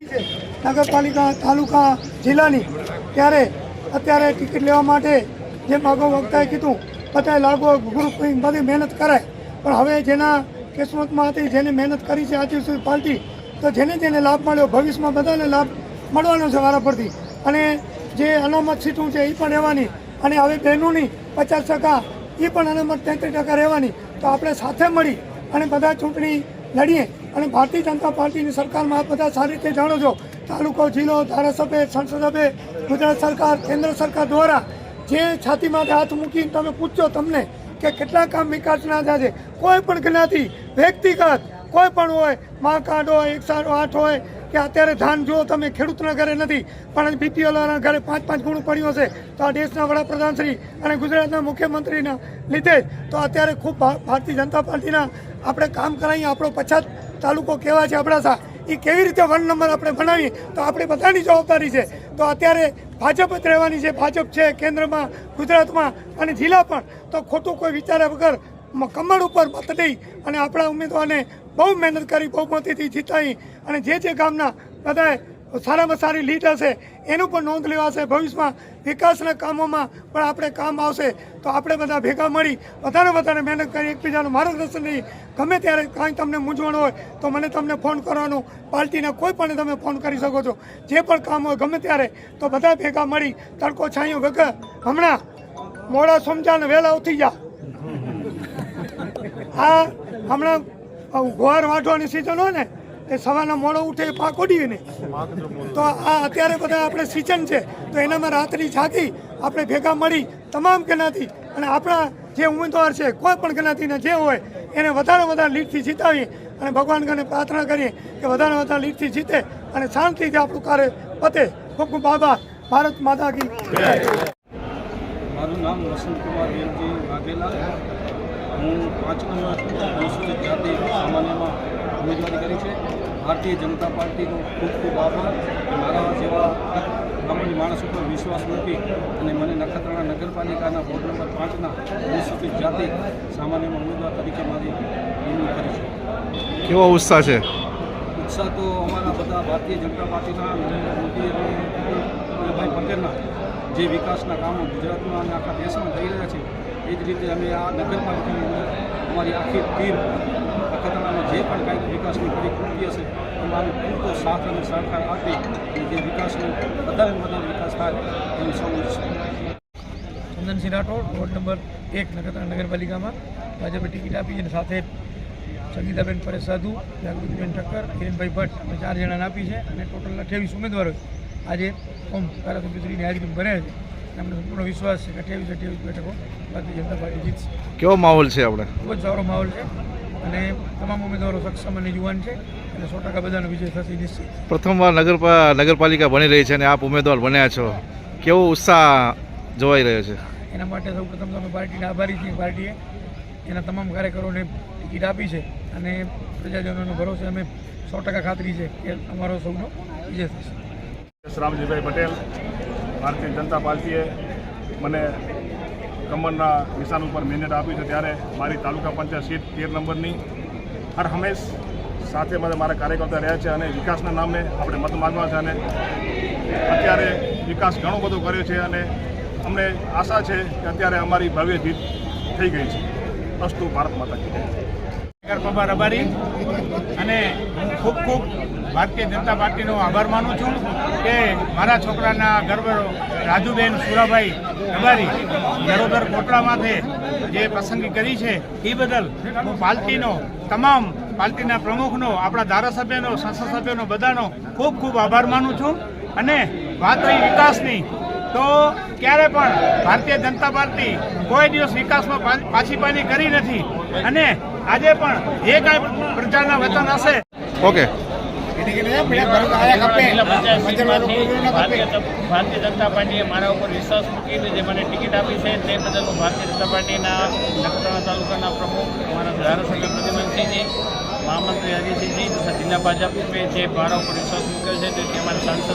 નગરપાલિકા તાલુકા જિલ્લાની ત્યારે અત્યારે ટિકિટ લેવા માટે જેમ આગળ વખતે કીધું બધાએ લાગો ગ્રુપ બધી મહેનત કરાય, પણ હવે જેના કિસ્મતમાં હતી જેને મહેનત કરી છે આજ સુધી પાર્ટી, તો જેને લાભ મળ્યો ભવિષ્યમાં બધાને લાભ મળવાનો છે વારા પરથી. અને જે અનામત સીટું છે એ પણ રહેવાની, અને હવે બહેનોની 50% એ પણ અનામત 33% રહેવાની. તો આપણે સાથે મળી અને બધા ચૂંટણી લડીએ. અને ભારતીય જનતા પાર્ટીની સરકારમાં આપ બધા સારી રીતે જાણો છો, તાલુકો જિલ્લો ધારાસભ્ય સંસદ સભ્ય ગુજરાત સરકાર કેન્દ્ર સરકાર દ્વારા જે છાતીમાં હાથ મૂકીને તમે પૂછજો તમને કે કેટલા કામ વિકાસના થયા છે. કોઈ પણ જ્ઞાતિ વ્યક્તિગત કોઈ પણ હોય, મા કાર્ડ હોય, 108 હોય કે અત્યારે ધાન જો તમે ખેડૂતના ઘરે નથી પણ બીપીએલના ઘરે 5-5 ગુણું પડ્યું હશે, તો આ દેશના વડાપ્રધાન શ્રી અને ગુજરાતના મુખ્યમંત્રીના લીધે જ તો અત્યારે ખૂબ ભારતીય જનતા પાર્ટીના આપણે કામ કરાવીએ. આપણો પછાત તાલુકો કેવા છે અબડાસા, એ કેવી રીતે 1 નંબર આપણે બનાવીએ તો આપણે બધાની જવાબદારી છે. તો અત્યારે ભાજપ જ રહેવાની છે, ભાજપ છે કેન્દ્રમાં, ગુજરાતમાં અને જિલ્લા પણ. તો ખોટું કોઈ વિચાર્યા વગર કમળ ઉપર મત દઈ અને આપણા ઉમેદવારને બહુ મહેનત કરી બહુમતીથી જીતાવી અને જે ગામના બધાએ સારામાં સારી લીડ હશે એનું પણ નોંધ લેવાશે. ભવિષ્યમાં વિકાસના કામોમાં પણ આપણે કામ આવશે. તો આપણે બધા ભેગા મળી વધારે મહેનત કરી એકબીજાનું માર્ગદર્શન નહીં. ગમે ત્યારે કાંઈ તમને મૂંઝવણ હોય તો મને તમને ફોન કરવાનો, પાર્ટીના કોઈ પણ તમે ફોન કરી શકો છો. જે પણ કામ હોય ગમે ત્યારે તો બધા ભેગા મળી તડકો છાંયો વગર. હમણાં મોડા સમજાને વહેલા ઉઠી જા, આ હમણાં ગુવાર વાઢવાની સિઝન હોય ને એ સવારના મોડો ઉઠે એ પાક ઉડીએ ને, તો આ અત્યારે બધા આપણે સિઝન છે તો એનામાં રાત્રિ જાગી આપણે ભેગા મળી તમામ જ્ઞાતિ અને આપણા જે ઉમેદવાર છે કોઈ પણ જ્ઞાતિના જે હોય એને વધારે લીડથી જીતાવીએ અને ભગવાન કને પ્રાર્થના કરીએ કે વધારે લીડથી જીતે અને શાંતિથી આપણું કાર્ય પતે. ખૂબ ખૂબ આભાર. ભારત માતા કી જય. મારું નામ વસંતકુમાર દેવજી વાઘેલા. હું 5 નંબર અનુસૂચિત જાતિ સામાન્યમાં ઉમેદવારી કરી છે. ભારતીય જનતા પાર્ટીનો ખૂબ ખૂબ આભાર. મારા જેવા ગામની માણસ ઉપર વિશ્વાસ મૂકી અને મને નખત્રાણા નગરપાલિકાના વોર્ડ નંબર 5ના અનુસૂચિત જાતિ સામાન્યમાં ઉમેદવાર તરીકે મારી નિમણૂક કરી છે. કેવો ઉત્સાહ છે? ઉત્સાહ તો અમારા બધા ભારતીય જનતા પાર્ટીના નરેન્દ્ર મોદી અને વલ્લભભાઈ પટેલના જે વિકાસના કામો ગુજરાતમાં અને આખા દેશમાં થઈ રહ્યા છે એ જ રીતે અમે આ નગરપાલિકાની અંદર અમારી આખી ટીમ નખત્રાણામાં જે પણ કાંઈક વિકાસની પરિકૃતિ હશે એમાં અમે પૂરતો સાથ અને સહકાર આપી અને જે વિકાસનો વધારે વિકાસ થાય એનું સૌ ચંદનસિંહ રાઠોડ, વોર્ડ નંબર 1 નખત્રાણા નગરપાલિકામાં ભાજપે ટિકિટ આપી અને સાથે સંગીતાબેન પરેશ સાધુ, જાગૃતિબેન ઠક્કર, હિરેનભાઈ ભટ્ટ અમે 4 જણાને આપી છે. અને ટોટલ 28 ઉમેદવારો આજે ફોર્મ ધારાસભ્યશ્રીની હાજરીમાં ભર્યા છે. અમને સંપૂર્ણ વિશ્વાસ છે કે 28 બેઠકો ભારતીય જનતા પાર્ટી જીતશે. કેવો માહોલ છે આપણે? ખૂબ જ સારો માહોલ છે અને તમામ ઉમેદવારો સક્ષમ અને યુવાન છે અને 100% બધાનો વિજય થશે નિશ્ચિત. પ્રથમવાર નગરપાલિકા બની રહી છે અને આપ ઉમેદવાર બન્યા છો, કેવો ઉત્સાહ જોવાઈ રહ્યો છે? એના માટે સૌપ્રથમ તો અમે પાર્ટીના આભારી છીએ. પાર્ટીએ એના તમામ કાર્યકરોને ટિકિટ આપી છે અને પ્રજાજનોનો ભરોસે અમે 100% ખાતરી છે કે અમારો સૌનો વિજય થશે. રામજીભાઈ પટેલ. ભારતીય જનતા પાર્ટીએ મને કમરના નિશાન ઉપર મહેનત આપી છે ત્યારે મારી તાલુકા પંચાયત સીટ 13 નંબરની હર હંમેશ સાથે મારા કાર્યકર્તા રહ્યા છે અને વિકાસના નામે આપણે મત માગવા છે. અને અત્યારે વિકાસ ઘણો બધો કર્યો છે અને અમને આશા છે કે અત્યારે અમારી ભવ્ય જીત થઈ ગઈ છે. અસ્તુ. ભારત માતા કી જય. પબાર રબારી. અને ખૂબ ભારતીય જનતા પાર્ટીનો આભાર માનું છું કે મારા છોકરાના ગર્વ રાજુબેન સુરાભાઈ રબારી નરોદર કોટડામાંથી જે પસંદગી કરી છે એ બદલ હું પાર્ટીનો તમામ પાર્ટીના પ્રમુખનો, આપણા ધારાસભ્યનો, સંસદ સભ્યોનો બધાનો ખૂબ આભાર માનું છું. અને વાત રહી વિકાસની, તો ક્યારે પણ ભારતીય જનતા પાર્ટી કોઈ દિવસ વિકાસમાં પાછીપાની કરી નથી. અને આજે પણ જે કાંઈ પ્રજાના વતન હશે ઓકે ભારતીય જનતા પાર્ટીએ મારા ઉપર વિશ્વાસ મૂકીને જે મને ટિકિટ આપી છે તે બદલ હું ભારતીય જનતા પાર્ટીના નખત્રાણા તાલુકાના પ્રમુખ અમારા ધારાસભ્ય પ્રદ્યુમનસિંહજી, મહામંત્રી હરિસિંહજી તથા જિલ્લા ભાજપે જે મારા ઉપર વિશ્વાસ મૂક્યો છે તેથી અમારા સાંસદ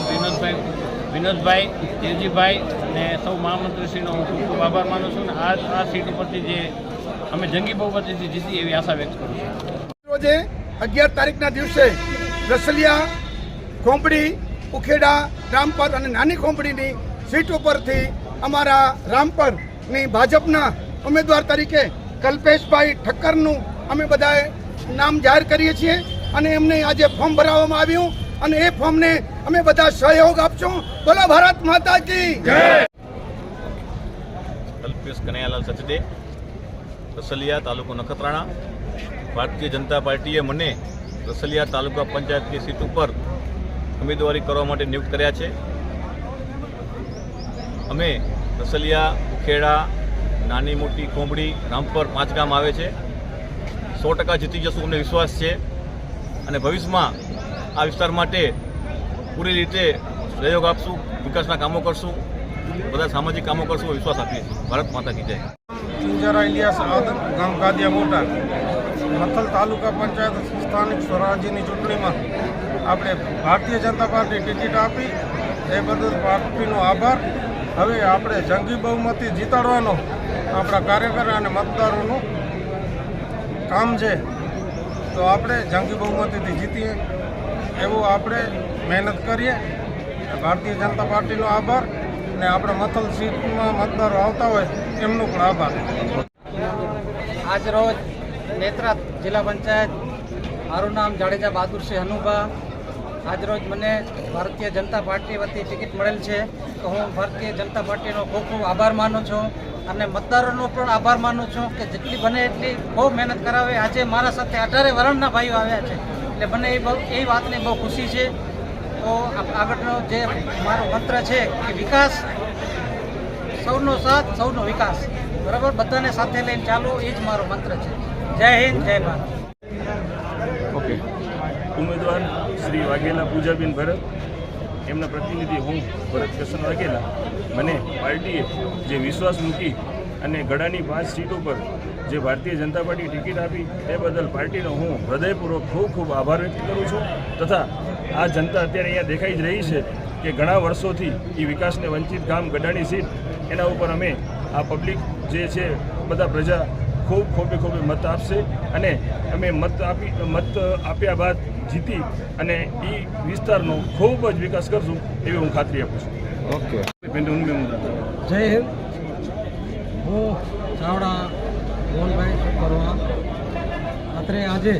વિનોદભાઈ, દેવજીભાઈ અને સૌ મહામંત્રીશ્રીનો હું ખૂબ આભાર માનું છું. અને આ સીટ ઉપરથી જે અમે જંગી બહુમતીથી જીતી એવી આશા વ્યક્ત કરું છું. રોજે 11 તારીખના દિવસે રસલિયા ખોંપડી, ઉખેડા, રામપર અને નાની ખોંપડીની સીટ ઉપરથી અમારા રામપરની ભાજપના ઉમેદવાર તરીકે કલ્પેશભાઈ ઠક્કરનું અમે બધાએ નામ જાહેર કરીએ છીએ અને એમને આજે ફોર્મ ભરાવવામાં આવ્યું અને એ ફોર્મને અમે બધા સહયોગ આપશું. બોલો ભારત માતા કી જય. કલ્પેશ કનૈયાલાલ સચદે, રસલિયા, તાલુકો નખત્રાણા. ભારતીય જનતા પાર્ટીએ મને રસલિયા તાલુકા પંચાયતની સીટ ઉપર ઉમેદવારી કરવા માટે નિયુક્ત કર્યા છે. અમે રસલિયા, ઉખેડા, નાની મોટી ખોંભડી, રામપર 5 ગામ આવે છે. 100% જીતી જશું, અમને વિશ્વાસ છે અને ભવિષ્યમાં આ વિસ્તાર માટે પૂરી રીતે સહયોગ આપશું, વિકાસના કામો કરશું, બધા સામાજિક કામો કરશું, વિશ્વાસ આપીએ છીએ. ભારત માતા કી જય. ચિંજારા ઇલિયાસ આદમ, ગામ કાદિયા મોટા. મથલ તાલુકા પંચાયત સ્થાનિક સ્વરાજ્યની ચૂંટણીમાં આપણે ભારતીય જનતા પાર્ટી ટિકિટ આપી, એ બદલ પાર્ટીનો આભાર. હવે આપણે જંગી બહુમતી જીતાડવાનો આપણા કાર્યકર અને મતદારોનું કામ છે, તો આપણે જંગી બહુમતીથી જીતીએ એવું આપણે મહેનત કરીએ. ભારતીય જનતા પાર્ટીનો આભાર અને આપણે મથલ સીટમાં મતદારો આવતા હોય એમનો પણ આભાર. આજ રોજ નેત્રા જિલ્લા પંચાયત, મારું નામ જાડેજા બહાદુરસિંહ હનુભા. આજરોજ મને ભારતીય જનતા પાર્ટી વતી ટિકિટ મળેલ છે, તો હું ભારતીય જનતા પાર્ટીનો ખૂબ ખૂબ આભાર માનું છું અને મતદારોનો પણ આભાર માનું છું કે જેટલી બને એટલી ખૂબ મહેનત કરાવે. આજે મારા સાથે 18 વર્ણના ભાઈઓ આવ્યા છે, એટલે મને એ વાતની બહુ ખુશી છે. તો આગળનો જે મારો મંત્ર છે કે વિકાસ, સૌનો સાથ, સૌનો વિકાસ, બરાબર, બધાને સાથે લઈને ચાલો, એ જ મારો મંત્ર છે. જય હિન્દ, જય ભારત. ઓકે. ઉમેદવાર શ્રી વાઘેલા પૂજાબેન ભરત, એમના પ્રતિનિધિ હું ભરત કિશન વાઘેલા. મને પાર્ટીએ જે વિશ્વાસ મૂકી અને ગળાની 5 સીટો પર જે ભારતીય જનતા પાર્ટી ટિકિટ આપી તે બદલ પાર્ટીનો હું હૃદયપૂર્વક ખૂબ ખૂબ આભાર વ્યક્ત કરું છું. તથા આ જનતા અત્યારે અહીંયા દેખાઈ જ રહી છે કે ઘણા વર્ષોથી એ વિકાસને વંચિત ગામ ગઢાની સીટ, એના ઉપર અમે આ પબ્લિક જે છે બધા પ્રજા ખૂબ ખોબે મત આપશે અને અમે મત આપ્યા બાદ જીતી અને એ વિસ્તારનો ખૂબ જ વિકાસ કરશું એવી હું ખાતરી આપું છું. ઓકે. જય હિન્દ. હું ચાવડા મોહનભાઈ કરવા. અત્રે આજે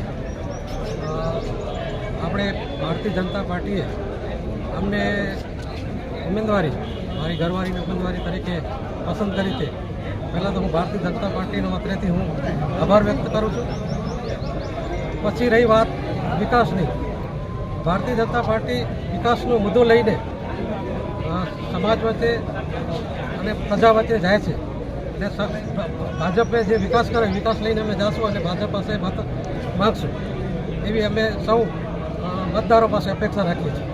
આપણે ભારતીય જનતા પાર્ટીએ અમને ઉમેદવારી, મારી ઘરવાળીની ઉમેદવારી તરીકે પસંદ કરી છે. પહેલાં તો હું ભારતીય જનતા પાર્ટીનો અત્રેથી હું આભાર વ્યક્ત કરું છું. પછી રહી વાત વિકાસની, ભારતીય જનતા પાર્ટી વિકાસનો મુદ્દો લઈને સમાજ વચ્ચે અને પ્રજા વચ્ચે જાય છે અને ભાજપે જે વિકાસ કરે વિકાસ લઈને અમે જઈશું અને ભાજપ પાસે મત માગશું એવી અમે સૌ મતદારો પાસે અપેક્ષા રાખીએ છીએ.